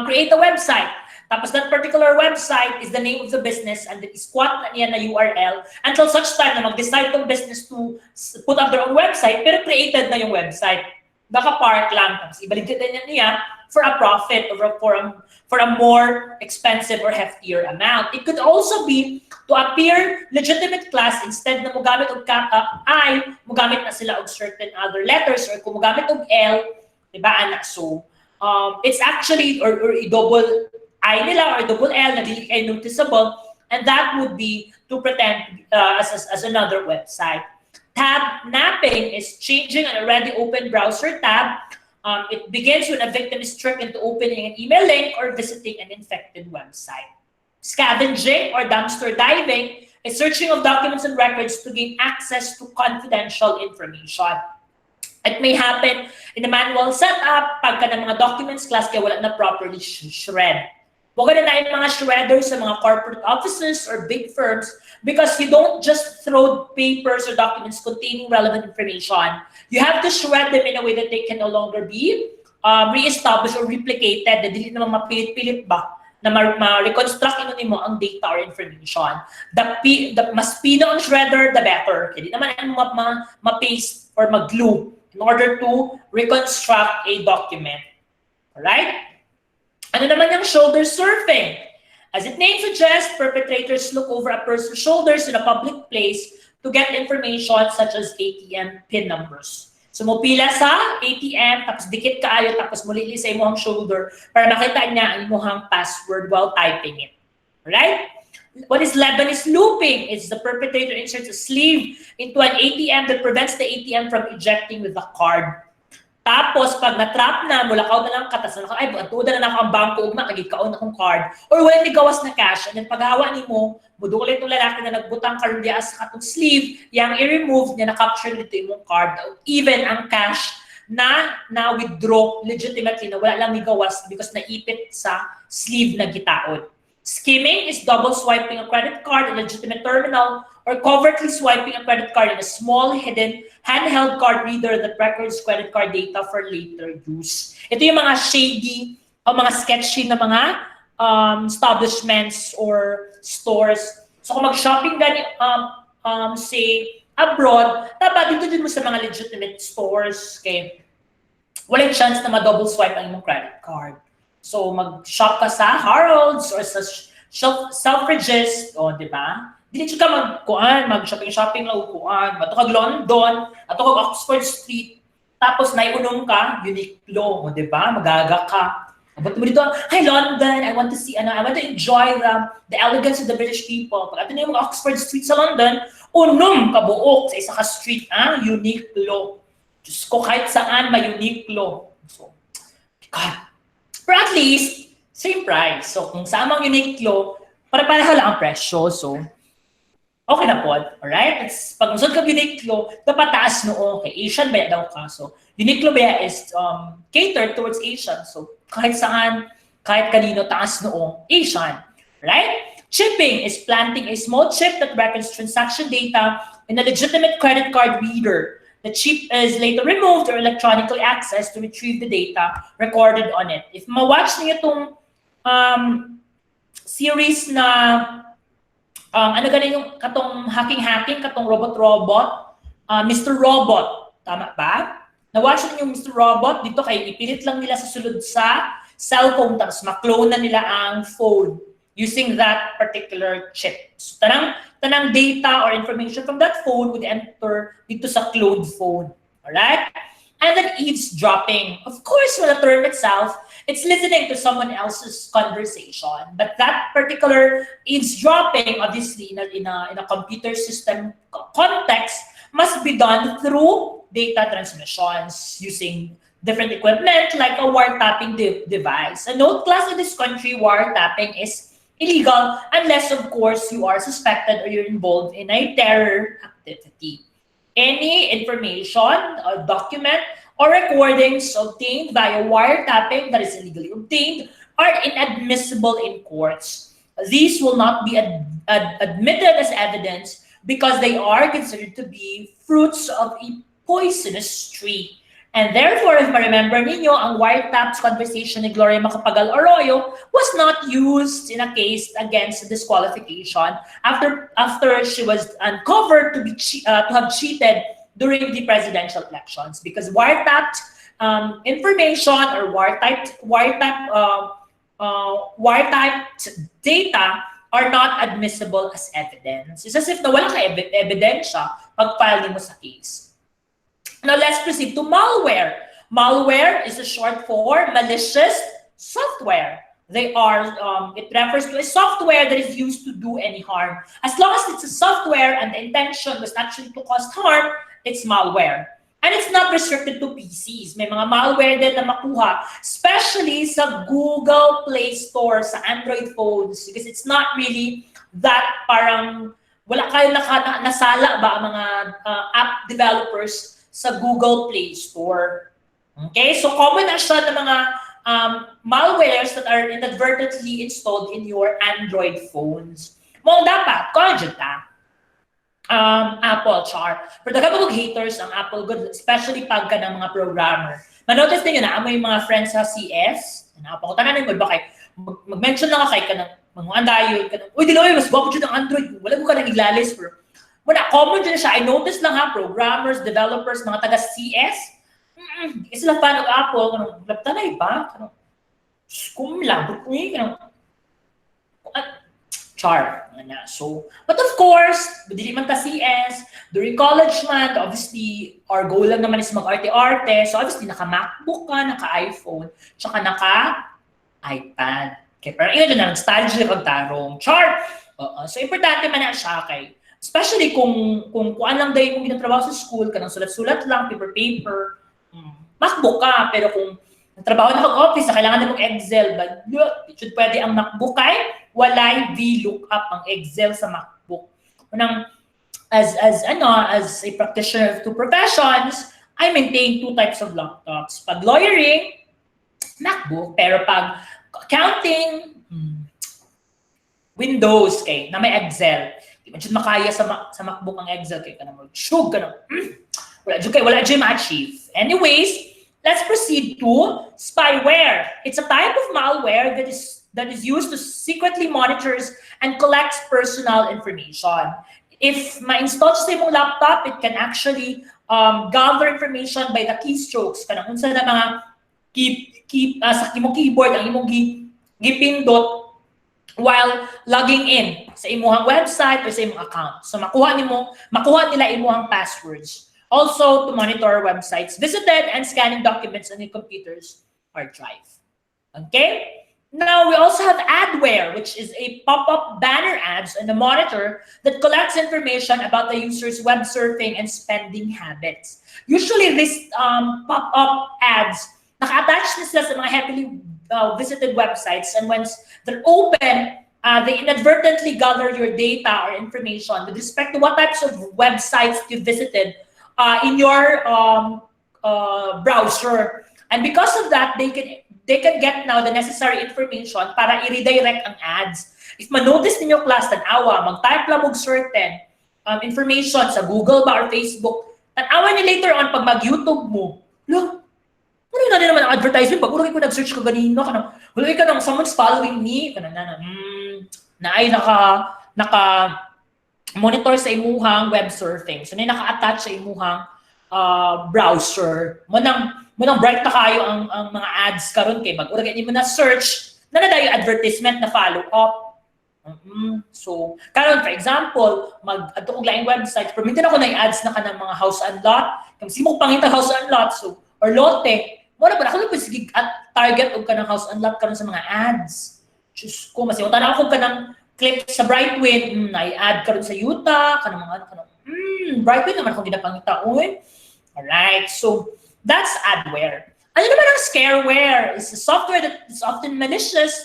create a website. Tapos that particular website is the name of the business and then squat na niya na URL until such time na mag-decide tong business to put up their own website pero created na yung website. Baka park lang. Tapos ibalik din niya for a profit or for a more expensive or heftier amount. It could also be to appear legitimate class instead na mugamit og I, mugamit na sila og certain other letters or kung mugamit og L, diba anak? So, it's actually or double I nila or double L na dili kay noticeable, and that would be to pretend as another website. Tab napping is changing an already open browser tab. It begins when a victim is tricked into opening an email link or visiting an infected website. Scavenging or dumpster diving is searching of documents and records to gain access to confidential information. It may happen in the manual setup pagka ng mga documents class kaya wala na properly shred. Huwag na yung mga shredders sa mga corporate offices or big firms because you don't just throw papers or documents containing relevant information. You have to shred them in a way that they can no longer be re-established or replicated. Na dili naman mapilit-pilit ba na ma-reconstruct mo ang data or information. The mas pino ang shredder, the better. Hindi naman ma-paste or mag-glue in order to reconstruct a document. Alright? Ano naman yung shoulder surfing? As its name suggests, perpetrators look over a person's shoulders in a public place to get information such as ATM PIN numbers. So mupila sa ATM, tapos dikit kaayo, tapos mulili sa imong shoulder para makita niya ang imong password while typing it. Alright? What is Lebanese looping? It's the perpetrator inserts a sleeve into an ATM that prevents the ATM from ejecting with the card. Tapos, pag na-trap na, mulakaw na lang katas na ay, tuda na ang bangko, ugma, kagikaon na kong card, or wala ni gawas na cash, and then paghawa ni mo, mudulit ng lalaki na nagbutang card niya sa katong sleeve, yang i-remove niya, na-capture dito yung card, even ang cash na withdraw legitimately, na wala lang ni gawas because naipit sa sleeve na gitaon. Skimming is double swiping a credit card in a legitimate terminal or covertly swiping a credit card in a small, hidden, handheld card reader that records credit card data for later use. Ito yung mga shady o mga sketchy na mga establishments or stores. So kung mag-shopping gani, say, abroad, dapat dito din mo sa mga legitimate stores. Okay? Walang chance na ma-double swipe ang imong credit card. So mag-shop ka sa Harrods or sa Selfridges, o di ba? Dili ka mag-shopping lang kuan, matukag London, atong Oxford Street, tapos naiunom ka, Uniqlo, o di ba? Magaga ka. Abot mo dito, hi London, I want to see, I want to enjoy the elegance of the British people. Pag ato na yung Oxford Street sa London, unom ka buok sa isa ka street, Uniqlo. Diyos ko, kahit saan may Uniqlo. So, God. But at least, same price. So, kung sa amang Uniqlo, para-pareho lang ang presyo. So, okay na po. Alright? Pag usod ka Uniqlo, dapat taas noo. Okay, Asian ba daw ka? So, Uniqlo ba is catered towards Asian. So, kahit saan, kahit kanino, taas noo. Asian. Right? Chipping is planting a small chip that records transaction data in a legitimate credit card reader. The chip is later removed or electronically accessed to retrieve the data recorded on it. If ma-watch niyo itong series na ano ganin yung katong hacking, katong robot, Mr. Robot, tama ba? Na-watch ninyo Mr. Robot, dito kay ipilit lang nila sa sulod sa cellphone, tapos ma-clone na nila ang phone using that particular chip. So, tanang data or information from that phone would enter dito sa cloned phone. Alright? And then eavesdropping. Of course, with the term itself, it's listening to someone else's conversation. But that particular eavesdropping, obviously, in a computer system context, must be done through data transmissions using different equipment like a wiretapping device. And note, class, in this country, wiretapping is illegal unless, of course, you are suspected or you're involved in a terror activity. Any information, or document, or recordings obtained via wiretapping that is illegally obtained are inadmissible in courts. These will not be admitted as evidence because they are considered to be fruits of a poisonous tree. And therefore, if ma-remember ninyo, ang wiretapped conversation ni Gloria Macapagal Arroyo was not used in a case against disqualification after she was uncovered to have cheated during the presidential elections, because wiretapped information or wiretapped data are not admissible as evidence. It's as if na wala ka ebidensya pag file mo sa case. Now let's proceed to malware. Malware is a short for malicious software. It refers to a software that is used to do any harm. As long as it's a software and the intention was actually to cause harm, it's malware. And it's not restricted to PCs. May mga malware din na makuha, especially sa Google Play Store, sa Android phones, because it's not really that parang wala kayo nasala ba ang mga app developers sa Google Play Store. Okay? So common na siya ng mga malwares that are inadvertently installed in your Android phones. Mo dapat, conjure ta. Apple char. Pero nagkabagog haters ang Apple good, especially pagka ng mga programmer. Manotice niyo na amo yung mga friends sa CS, Apple ko tanan mo ba kay mag-mention lang kay kanang mga andayon kanang uy dilo mas gwapo jud ang Android, wala mo ka nang iglalis pero wala, common dyan siya. I noticed lang ha, programmers, developers, mga taga-CS, di sila fan of Apple, kanong, labtanay ba? Kanong, labot niya, kanong, char. So, but of course, dili man ta CS, during college man, obviously, our goal lang naman is mag-arte-arte. So, obviously, naka-MacBook ka, naka-iPhone, tsaka naka-iPad. Okay, pero yun na, nostalgia kag tarong. Char! So, importante man na siya kay especially kung kuan lang dahil kung ginatrabaho sa school, kanang sulat-sulat lang, paper, MacBook ka. Pero kung trabaho na kag-office, kailangan na mag-Excel, but should pwede ang MacBook ay walay VLOOKUP ang Excel sa MacBook. Unang, as a practitioner of two professions, I maintain two types of laptops. Pag lawyering, MacBook, pero pag accounting, Windows kay na may Excel. Di man jud makaya sa MacBook ang Excel kay kanang shug kanang wala jud ma-achieve. Anyways, let's proceed to spyware. It's a type of malware that is used to secretly monitors and collects personal information. If ma-install sa imong laptop, it can actually gather information by the keystrokes kanang unsa na mga sa imong keyboard ang imong gipindot while logging in sa imuhang website or sa imong account. So makuha nila imuhang passwords. Also, to monitor websites visited and scanning documents on your computer's hard drive. Okay? Now, we also have Adware, which is a pop-up banner ads and a monitor that collects information about the user's web surfing and spending habits. Usually, these pop-up ads naka-attach na sila sa mga heavily visited websites, and once they're open, they inadvertently gather your data or information with respect to what types of websites you visited in your browser. And because of that, they can get now the necessary information para i-redirect ang ads. If manotice ninyo class, tanawa, mag-type lang mag certain information sa Google ba or Facebook, tanawa niyo later on pag mag-YouTube mo, look, ano na din naman ang advertisement? Pag ulagay ko nag-search ko ganino, ulagay ka ng someone's following me, na ay naka-monitor sa imuhang web surfing. So, na naka-attach sa imuhang browser. Munang bright na kayo ang mga ads karon kay bag ura mo na search na dayo advertisement na follow up. So, karon for example, mag-adto og laing website, permitin ako na i-ads na kanang mga house and lot. Kasi mo pangita house and lot so or lote. Mo na ba ako na sige at target og kanang house and lot karon sa mga ads. Just ko mas yung tanaw ko kanang clip sa Brightwin, na-i-add karon sa Utah, kanang mga ano kanang Brightwin naman akong ginapangita oy. Alright, so that's adware. Ano naman ang scareware? It's a software that is often malicious,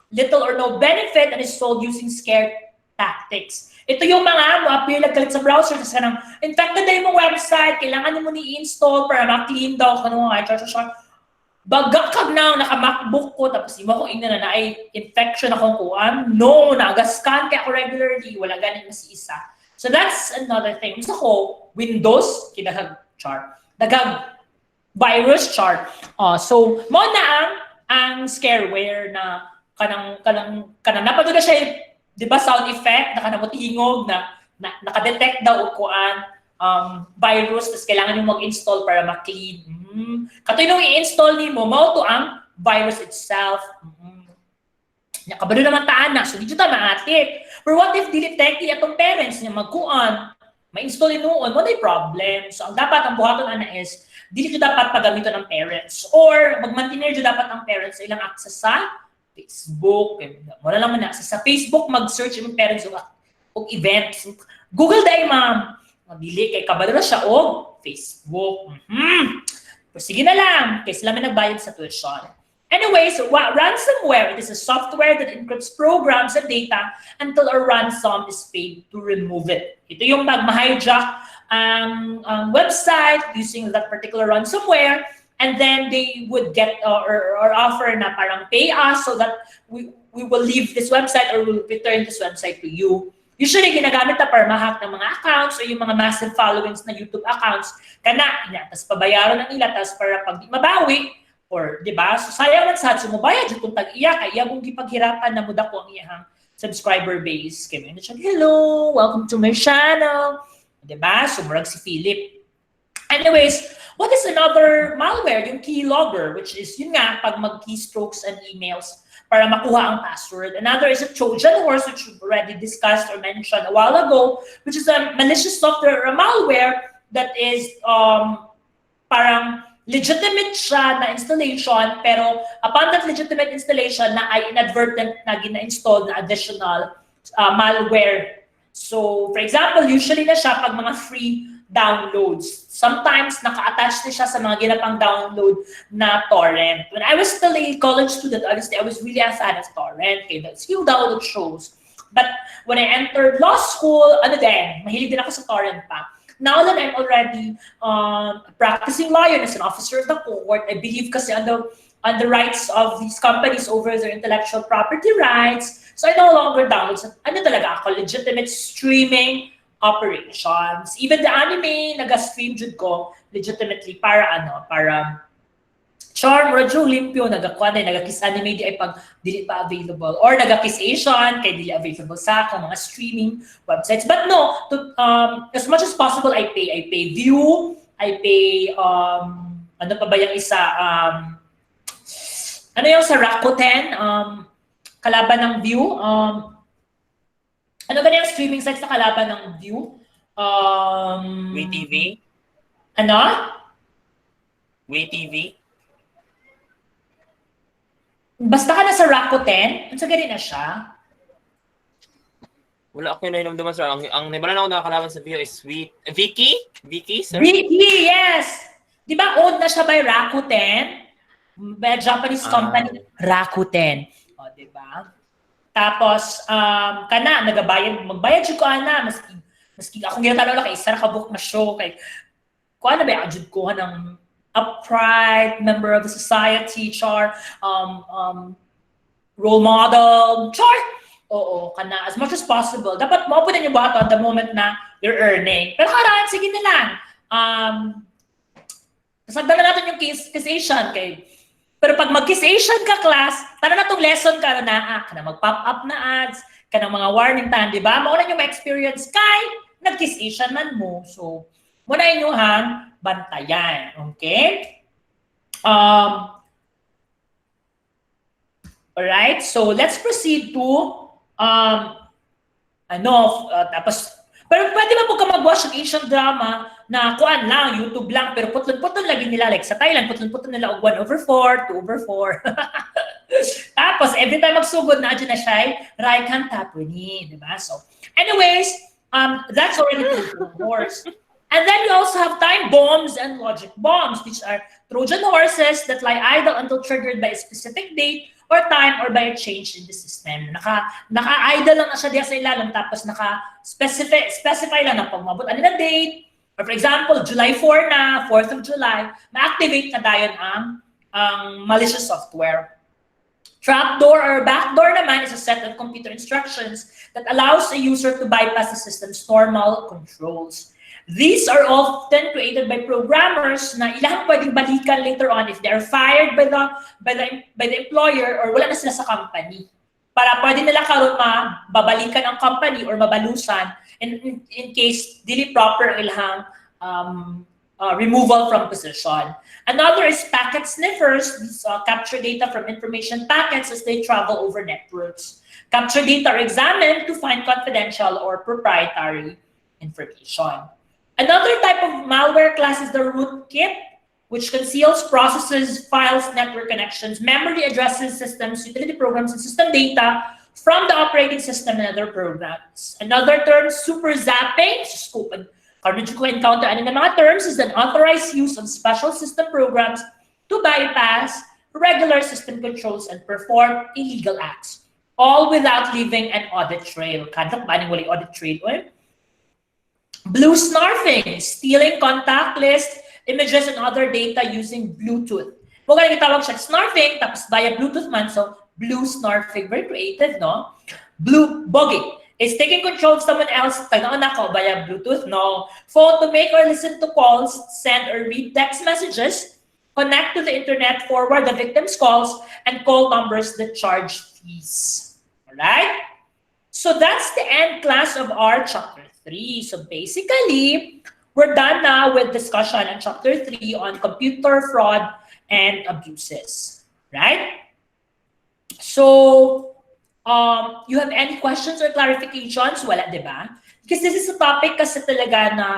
little or no benefit, and is sold using scare tactics. Ito yung mga appear nagkalit sa browser kasi kanang infected na yung website, kailangan mo ni-install para ma-clean daw kanang bagak kag na naka-MacBook ko tapos imo ko ina na ay infection akong kuan. No, nagascan kay ako regularly, wala ganin na si isa. So that's another thing. Gusto ko Windows kinahag chart. Daghang virus chart. So mo na ang scareware na kanang napado na siya, di ba, sound effect na kanang tingog na naka-detect daw og kuan virus tapos kailangan yung mag-install para ma-clean. Katoy nung i-install nimo mao to ang virus itself. Nakabalo naman taan na, so dito ta maatik. But what if di-detect atong parents niya magkuan? Ma-install noon, what ay problem? So ang dapat ang buhaton ana is dili dapat pagamiton ng parents or mag-maintain dapat ang parents sa ilang access sa Facebook. Wala lang man access sa Facebook, mag-search yung parents og events. Google day ma'am. Mabili kay kabalo na siya og Facebook. Pero sige na lang, kaya sila may nagbayad sa tuition. Anyways, ransomware, it is a software that encrypts programs and data until a ransom is paid to remove it. Ito yung ma-hijack ang website using that particular ransomware, and then they would get or offer na parang pay us so that we will leave this website or we will return this website to you. Usually, ginagamit na para ma-hack ng mga accounts o yung mga massive followings na YouTube accounts. Tapos pabayaran ng ila, tapos para pag di mabawi, or, di ba? So, sayang man sa sumubayad yung kung tag-iya, kaya kung gipaghirapan na muda ko ang iyahang subscriber base. Kaya may siya, hello, welcome to my channel. Di ba? Sumurag si Philip. Anyways, what is another malware? Yung keylogger, which is, yun nga, pag mag-keystrokes and emails para makuha ang password. Another is a Trojan horse, which we've already discussed or mentioned a while ago, which is a malicious software or a malware that is parang legitimate siya na installation, pero upon that legitimate installation na ay inadvertent na gina-install na additional malware. So, for example, usually na siya pag mga free downloads. Sometimes, naka-attach na siya sa mga ginapang download na torrent. When I was still a college student, honestly, I was really a fan of torrent. Okay, that's few download shows. But when I entered law school, mahilig din ako sa torrent pa. Now that I'm already practicing law as an officer of the court, I believe kasi on the rights of these companies over their intellectual property rights. So I no longer download. Talaga ako, legitimate streaming operations. Even the anime, naga-stream jud ko legitimately para Charm, Radyo, Limpyo, nag-kiss anime di ay pag dili pa available. Or nag-kiss Asian, kay dili available sa akong mga streaming websites. But no, as much as possible, I pay view, I pay, ano pa ba yung isa, ano yung sa Rakuten, kalaban ng view, ano ba yung streaming sites na kalaban ng view? WeTV? Ano? WeTV? Basta ka na sa Rakuten, sa ganun na siya. Wala ako nainamdaman, sir. Ang nabalan ako nakakalaban sa video is Vicky? Vicky, sir? Vicky, yes! Di ba owned na siya by Rakuten? By Japanese company, Rakuten. O, di ba? Tapos, magbayad siya ko, maski akong ginatalo na kay isa nakabook na show, kay, kung ano ba, adjud ko ng upright, member of the society, role model, Oo, as much as possible. Dapat maupunan yung bato at the moment na you're earning. Pero karaan, sige na lang. Nasagdan na natin yung kiss Asian pero pag mag-kiss Asian ka, class, tara na itong lesson ka na mag-pop up na ads, ka ng mga warning tan, di ba? Mauna yung ma-experience kay nag-kiss Asian man mo. So, muna inyong bantayan. Okay? Alright, so let's proceed to tapos pero pwede ba po ka mag-watch ng Asian drama na kuan lang, YouTube lang, pero putlon-putlon lagi nila. Like sa Thailand, putlon-putlon nila og 1/4, 2/4. Tapos, every time magsugod na dyan na siya, Rai Kanta po ni, di ba? So, anyways, that's already Trojan horse. And then you also have time bombs and logic bombs, which are Trojan horses that lie idle until triggered by a specific date or time or by a change in the system. Naka-idle lang na siya diya sa ilalim, tapos naka-specify lang na pag mabot ano na date, or for example, July 4 na, 4th of July, ma-activate na dayon ang malicious software. Trapdoor or backdoor naman is a set of computer instructions that allows a user to bypass the system's normal controls. These are often created by programmers na ilang pwedeng balikan later on if they are fired by the employer or wala na sila sa company. Para pwede nila karon mababalikan ang company or mabalusan in case dili proper ilang removal from position. Another is packet sniffers. These capture data from information packets as they travel over networks. Capture data are examined to find confidential or proprietary information. Another type of malware class is the rootkit, which conceals processes, files, network connections, memory addresses, systems, utility programs, and system data from the operating system and other programs. Another term, super zapping, carnage ko encounter ano na mga terms is the unauthorized use of special system programs to bypass regular system controls and perform illegal acts, all without leaving an audit trail. Kandak ba wala audit trail? Blue snarfing, stealing contact list, images, and other data using Bluetooth. Kung ganun itawag siya snarfing, tapos via Bluetooth man, so blue snarfing, very creative, no? Blue bogging is taking control of someone else, tagnaon ako via Bluetooth, no? Phone to make or listen to calls, send or read text messages, connect to the internet, forward the victim's calls, and call numbers that charge fees. Alright? So that's the end class of our chapter 3. So basically, we're done now with discussion on chapter 3 on computer fraud and abuses. Right? So, you have any questions or clarifications? Wala, di ba? Because this is a topic kasi talaga na